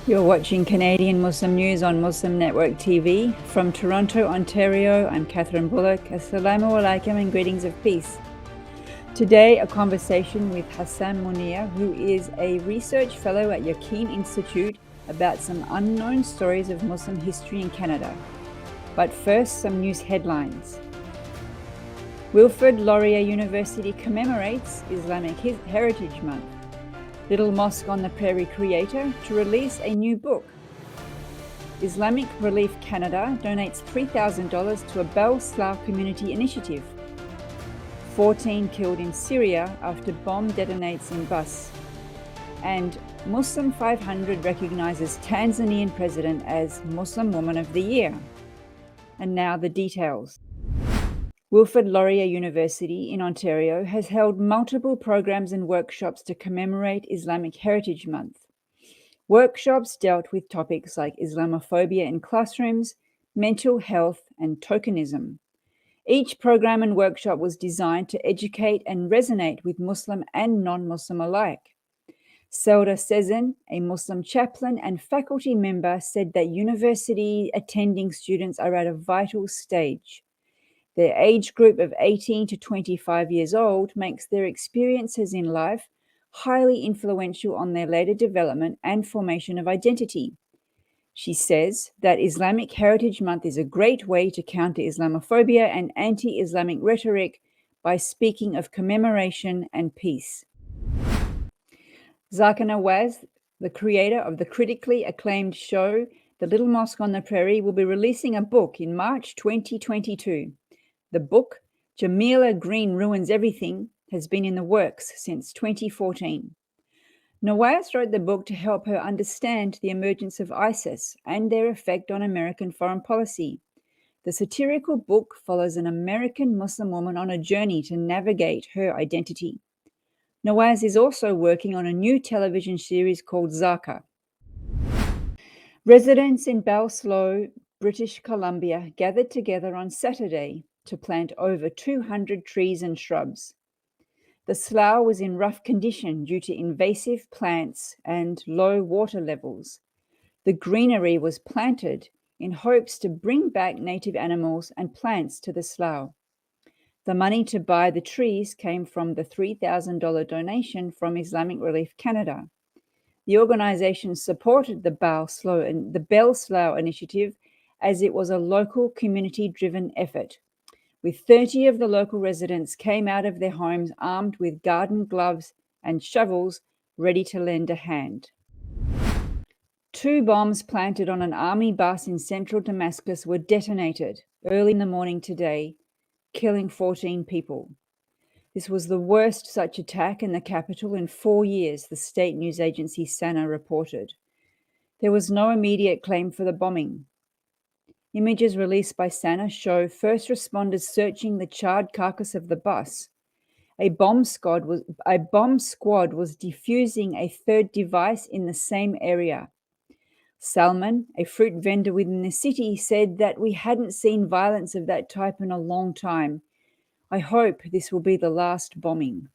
You're watching Canadian Muslim News on Muslim Network TV. From Toronto, Ontario, I'm Catherine Bullock. Assalamu alaikum and greetings of peace. Today, a conversation with Hassam Munir, who is a research fellow at Yaqeen Institute, about some unknown stories of Muslim history in Canada. But first, some news headlines. Wilfred Laurier University commemorates Islamic Heritage Month. Little Mosque on the Prairie creator to release a new book. Islamic Relief Canada donates $3,000 to a Slough community initiative. 14 killed in Syria after bomb detonates in bus. And Muslim 500 recognizes Tanzanian president as Muslim Woman of the Year. And now the details. Wilfred Laurier University in Ontario has held multiple programs and workshops to commemorate Islamic Heritage Month. Workshops dealt with topics like Islamophobia in classrooms, mental health, and tokenism. Each program and workshop was designed to educate and resonate with Muslim and non-Muslim alike. Selda Sezen, a Muslim chaplain and faculty member, said that university attending students are at a vital stage. Their age group of 18 to 25 years old makes their experiences in life highly influential on their later development and formation of identity. She says that Islamic Heritage Month is a great way to counter Islamophobia and anti-Islamic rhetoric by speaking of commemoration and peace. Zakir Nawaz, the creator of the critically acclaimed show The Little Mosque on the Prairie, will be releasing a book in March 2022. The book, Jamila Green Ruins Everything, has been in the works since 2014. Nawaz wrote the book to help her understand the emergence of ISIS and their effect on American foreign policy. The satirical book follows an American Muslim woman on a journey to navigate her identity. Nawaz is also working on a new television series called Zakir. Residents in Slough, British Columbia, gathered together on Saturday to plant over 200 trees and shrubs. The slough was in rough condition due to invasive plants and low water levels. The greenery was planted in hopes to bring back native animals and plants to the slough. The money to buy the trees came from the $3,000 donation from Islamic Relief Canada. The organisation supported the Bell Slough initiative as it was a local community-driven effort. With 30 of the local residents came out of their homes armed with garden gloves and shovels, ready to lend a hand. 2 bombs planted on an army bus in central Damascus were detonated early in the morning today, killing 14 people. This was the worst such attack in the capital in 4 years, the state news agency SANA reported. There was no immediate claim for the bombing. Images released by SANA show first responders searching the charred carcass of the bus. A bomb squad was defusing a third device in the same area. Salman, a fruit vendor within the city, said that we hadn't seen violence of that type in a long time. I hope this will be the last bombing.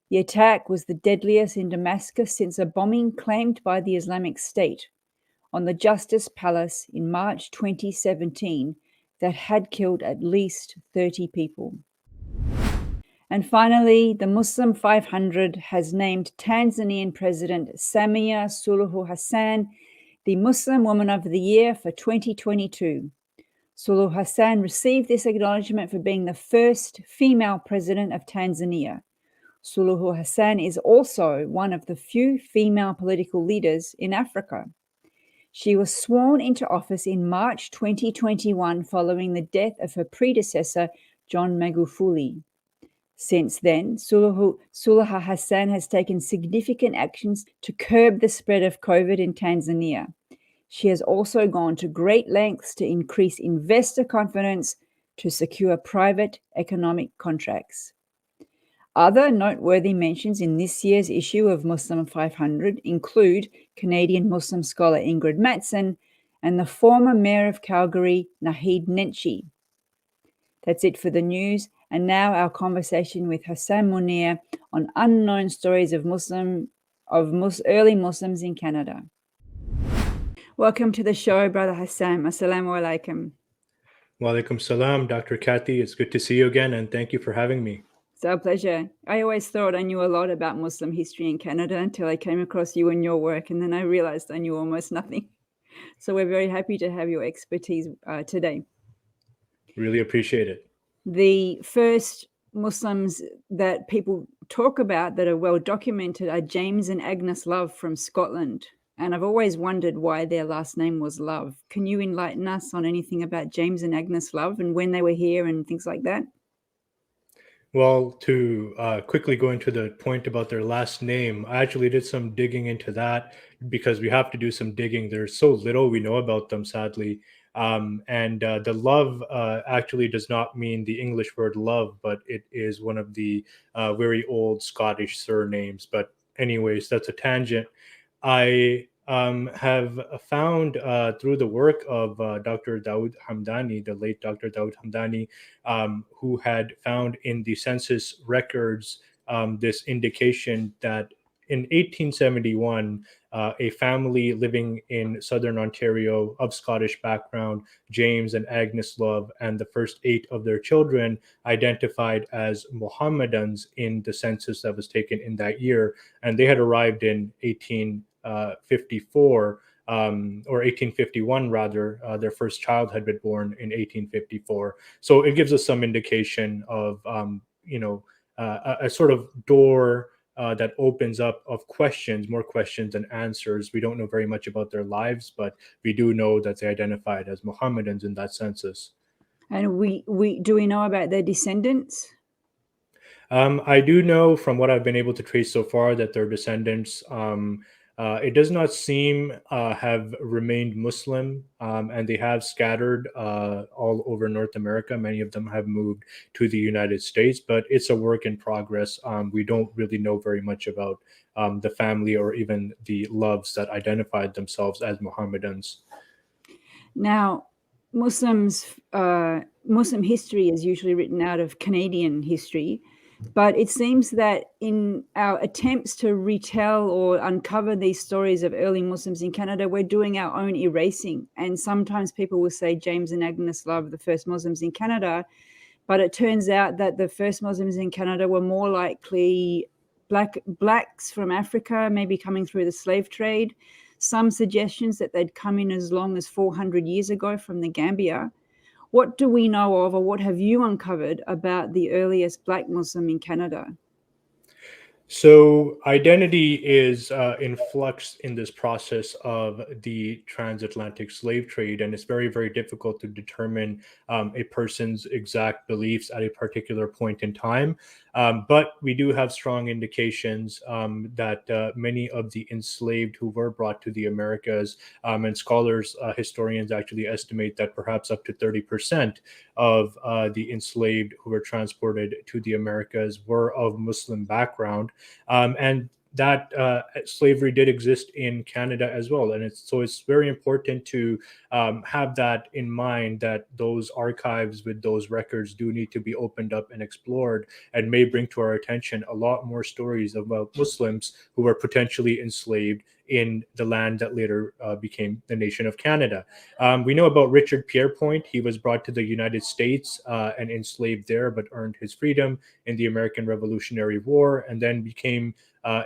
The attack was the deadliest in Damascus since a bombing claimed by the Islamic State on the Justice Palace in March 2017 that had killed at least 30 people. And finally, the Muslim 500 has named Tanzanian President Samia Suluhu Hassan the Muslim Woman of the Year for 2022. Suluhu Hassan received this acknowledgement for being the first female president of Tanzania. Suluhu Hassan is also one of the few female political leaders in Africa. She was sworn into office in March 2021 following the death of her predecessor, John Magufuli. Since then, Suluhu Hassan has taken significant actions to curb the spread of COVID in Tanzania. She has also gone to great lengths to increase investor confidence to secure private economic contracts. Other noteworthy mentions in this year's issue of Muslim 500 include Canadian Muslim scholar Ingrid Mattson and the former Mayor of Calgary, Naheed Nenshi. That's it for the news, and now our conversation with Hassam Munir on unknown stories of early Muslims in Canada. Welcome to the show, Brother Hassam. Assalamu alaikum. Walaikum salam, Dr. Kathy. It's good to see you again, and thank you for having me. It's our pleasure. I always thought I knew a lot about Muslim history in Canada until I came across you and your work, and then I realized I knew almost nothing. So we're very happy to have your expertise today. Really appreciate it. The first Muslims that people talk about that are well documented are James and Agnes Love from Scotland. And I've always wondered why their last name was Love. Can you enlighten us on anything about James and Agnes Love and when they were here and things like that? Well, to quickly go into the point about their last name, I actually did some digging into that because we have to do some digging. There's so little we know about them, sadly. And the love actually does not mean the English word love, but it is one of the very old Scottish surnames. But, anyways, that's a tangent. I have found through the work of Dr. Daoud Hamdani, the late Dr. Daoud Hamdani, who had found in the census records this indication that in 1871, a family living in southern Ontario of Scottish background, James and Agnes Love, and the first 8 of their children identified as Mohammedans in the census that was taken in that year. And they had arrived in 1854 or 1851 rather. Their first child had been born in 1854. So it gives us some indication of a sort of door that opens up of questions, more questions than answers. We don't know very much about their lives, but we do know that they identified as Mohammedans in that census. And we do we know about their descendants? I do know from what I've been able to trace so far that their descendants, it does not seem have remained Muslim, and they have scattered all over North America. Many of them have moved to the United States, but it's a work in progress. We don't really know very much about the family or even the loves that identified themselves as Mohammedans. Now, Muslim history is usually written out of Canadian history, but it seems that in our attempts to retell or uncover these stories of early Muslims in Canada, we're doing our own erasing. And sometimes people will say James and Agnes Love, the first Muslims in Canada, but it turns out that the first Muslims in Canada were more likely blacks from Africa, maybe coming through the slave trade. Some suggestions that they'd come in as long as 400 years ago from the Gambia. What do we know of, or what have you uncovered about the earliest Black Muslim in Canada? So, identity is in flux in this process of the transatlantic slave trade, and it's very, very difficult to determine a person's exact beliefs at a particular point in time. But we do have strong indications that many of the enslaved who were brought to the Americas, and scholars, historians actually estimate that perhaps up to 30% of the enslaved who were transported to the Americas were of Muslim background. And that slavery did exist in Canada as well, and it's very important to have that in mind, that those archives with those records do need to be opened up and explored, and may bring to our attention a lot more stories about Muslims who were potentially enslaved in the land that later became the nation of Canada. We know about Richard Pierrepoint. He was brought to the United States and enslaved there, but earned his freedom in the American Revolutionary War, and then became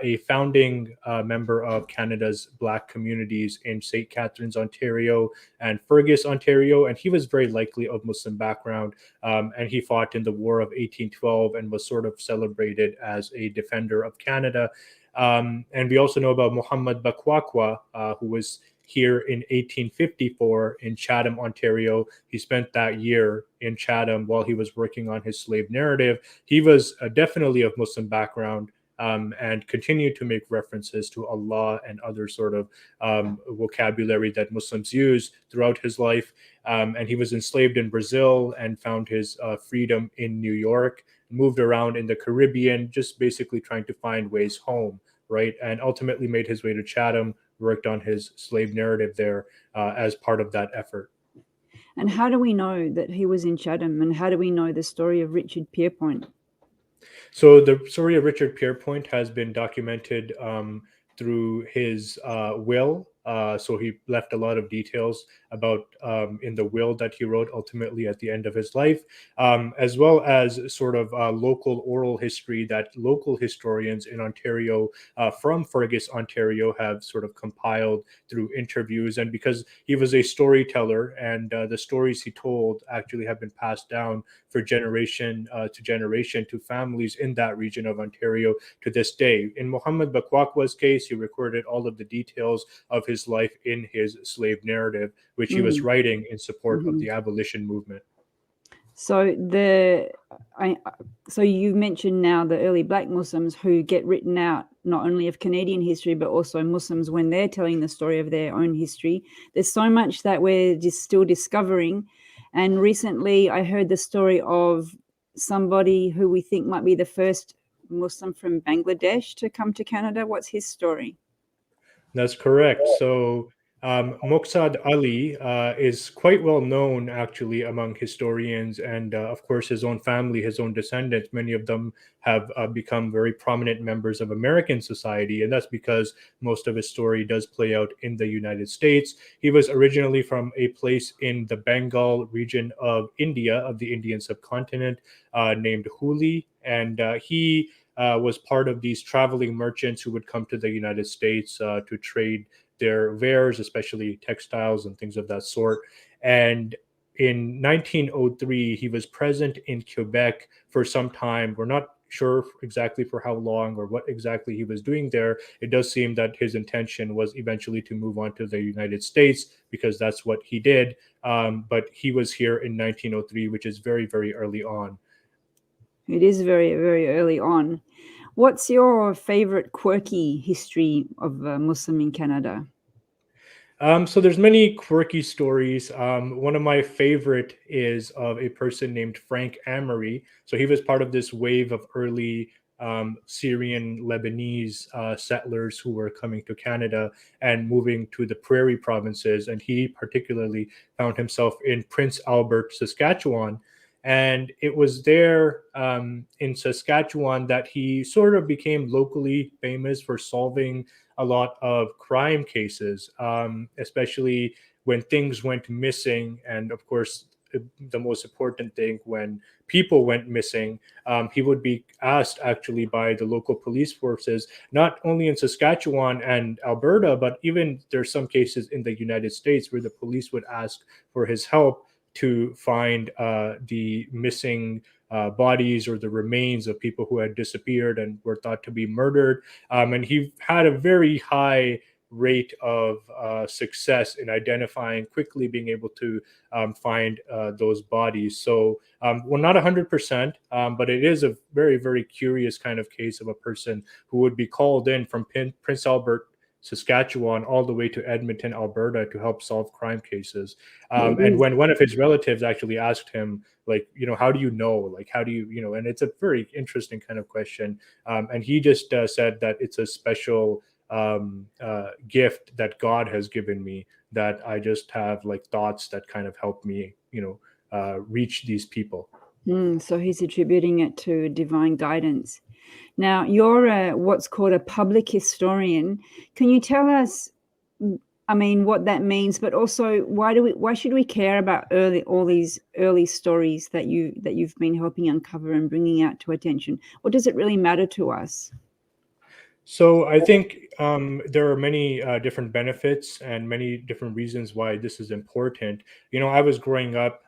a founding member of Canada's Black communities in St. Catharines, Ontario, and Fergus, Ontario. And he was very likely of Muslim background, and he fought in the War of 1812 and was sort of celebrated as a defender of Canada. And we also know about Muhammad Bakwakwa, who was here in 1854 in Chatham, Ontario. He spent that year in Chatham while he was working on his slave narrative. He was definitely of Muslim background, and continued to make references to Allah and other sort of vocabulary that Muslims use throughout his life. And he was enslaved in Brazil and found his freedom in New York, moved around in the Caribbean, just basically trying to find ways home, right? And ultimately made his way to Chatham, worked on his slave narrative there as part of that effort. And how do we know that he was in Chatham? And how do we know the story of Richard Pierrepoint? So the story of Richard Pierrepoint has been documented through his will. So he left a lot of details about in the will that he wrote ultimately at the end of his life, as well as sort of local oral history that local historians in Ontario, from Fergus, Ontario, have sort of compiled through interviews. And because he was a storyteller, and the stories he told actually have been passed down for generation to generation to families in that region of Ontario to this day. In Muhammad Bakwakwa's case, he recorded all of the details of his life in his slave narrative, which he was writing in support of the abolition movement. So so you mentioned now the early Black Muslims who get written out not only of Canadian history but also Muslims when they're telling the story of their own history. There's so much that we're just still discovering. And recently I heard the story of somebody who we think might be the first Muslim from Bangladesh to come to Canada. What's his story? That's correct. So Muqsad Ali is quite well known actually among historians, and of course his own family, his own descendants, many of them have become very prominent members of American society, and that's because most of his story does play out in the United States. He was originally from a place in the Bengal region of India, of the Indian subcontinent, named Huli, and he was part of these traveling merchants who would come to the United States to trade their wares, especially textiles and things of that sort. And in 1903, he was present in Quebec for some time. We're not sure exactly for how long or what exactly he was doing there. It does seem that his intention was eventually to move on to the United States because that's what he did. But he was here in 1903, which is very, very early on. It is very, very early on. What's your favorite quirky history of a Muslim in Canada? So there's many quirky stories. One of my favorite is of a person named Frank Amory. So he was part of this wave of early Syrian Lebanese settlers who were coming to Canada and moving to the Prairie provinces. And he particularly found himself in Prince Albert, Saskatchewan. And it was there in Saskatchewan that he sort of became locally famous for solving a lot of crime cases, especially when things went missing. And of course, the most important thing, when people went missing, he would be asked actually by the local police forces, not only in Saskatchewan and Alberta, but even there's some cases in the United States where the police would ask for his help to find the missing bodies or the remains of people who had disappeared and were thought to be murdered. And he had a very high rate of success in identifying, quickly being able to find those bodies. So, well, not 100%, but it is a very, very curious kind of case of a person who would be called in from Prince Albert, Saskatchewan, all the way to Edmonton, Alberta, to help solve crime cases. And when one of his relatives actually asked him, like, how do you know? Like, how do you, and it's a very interesting kind of question. And he just said that it's a special gift that God has given me, that I just have like thoughts that kind of help me, reach these people. So he's attributing it to divine guidance. Now, you're what's called a public historian. Can you tell us, what that means, but also why should we care about all these early stories that you've been helping uncover and bringing out to attention? What does it really matter to us? So I think there are many different benefits and many different reasons why this is important. I was growing up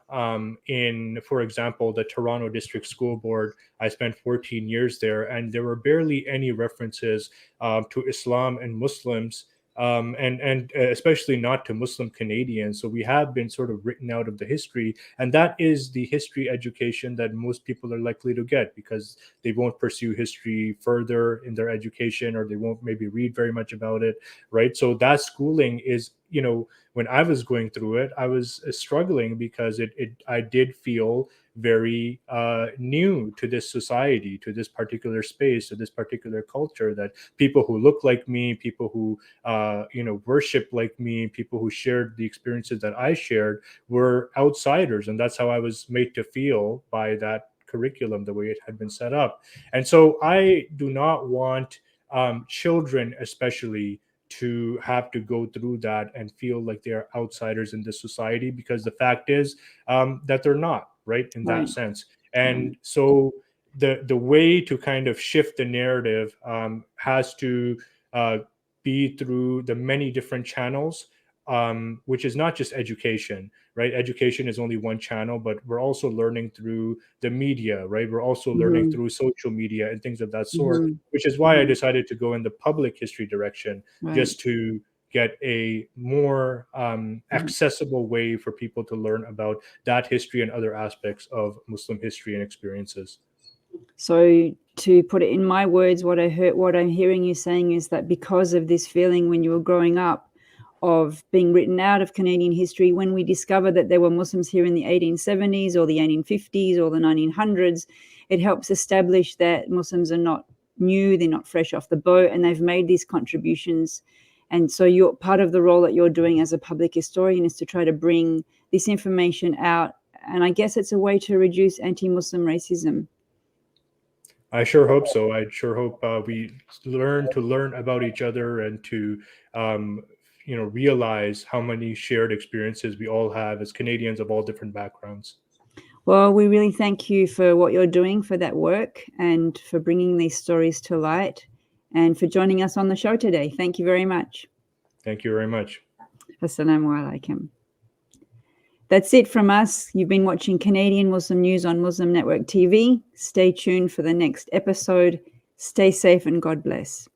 in, for example, the Toronto District School Board. I spent 14 years there, and there were barely any references to Islam and Muslims, and especially not to Muslim Canadians. So we have been sort of written out of the history, and that is the history education that most people are likely to get, because they won't pursue history further in their education, or they won't maybe read very much about it, right? So that schooling is, when I was going through it, I was struggling because I did feel very new to this society, to this particular space, to this particular culture, that people who look like me, people who worship like me, people who shared the experiences that I shared, were outsiders. And that's how I was made to feel by that curriculum, the way it had been set up. And so I do not want children especially to have to go through that and feel like they are outsiders in this society, because the fact is that they're not, right, in that sense. And so the way to kind of shift the narrative has to be through the many different channels, which is not just education, right? Education is only one channel, but we're also learning through the media, right? We're also learning through social media and things of that sort, which is why I decided to go in the public history direction, just to get a more accessible way for people to learn about that history and other aspects of Muslim history and experiences. So to put it in my words, what I'm hearing you saying is that because of this feeling when you were growing up of being written out of Canadian history, when we discovered that there were Muslims here in the 1870s or the 1850s or the 1900s, it helps establish that Muslims are not new, they're not fresh off the boat, and they've made these contributions. And so you're part of the role that you're doing as a public historian is to try to bring this information out. And I guess it's a way to reduce anti-Muslim racism. I sure hope so. I sure hope we learn about each other and to realize how many shared experiences we all have as Canadians of all different backgrounds. Well, we really thank you for what you're doing, for that work, and for bringing these stories to light, and for joining us on the show today. Thank you very much. Thank you very much. Assalamu alaikum. That's it from us. You've been watching Canadian Muslim News on Muslim Network TV. Stay tuned for the next episode. Stay safe and God bless.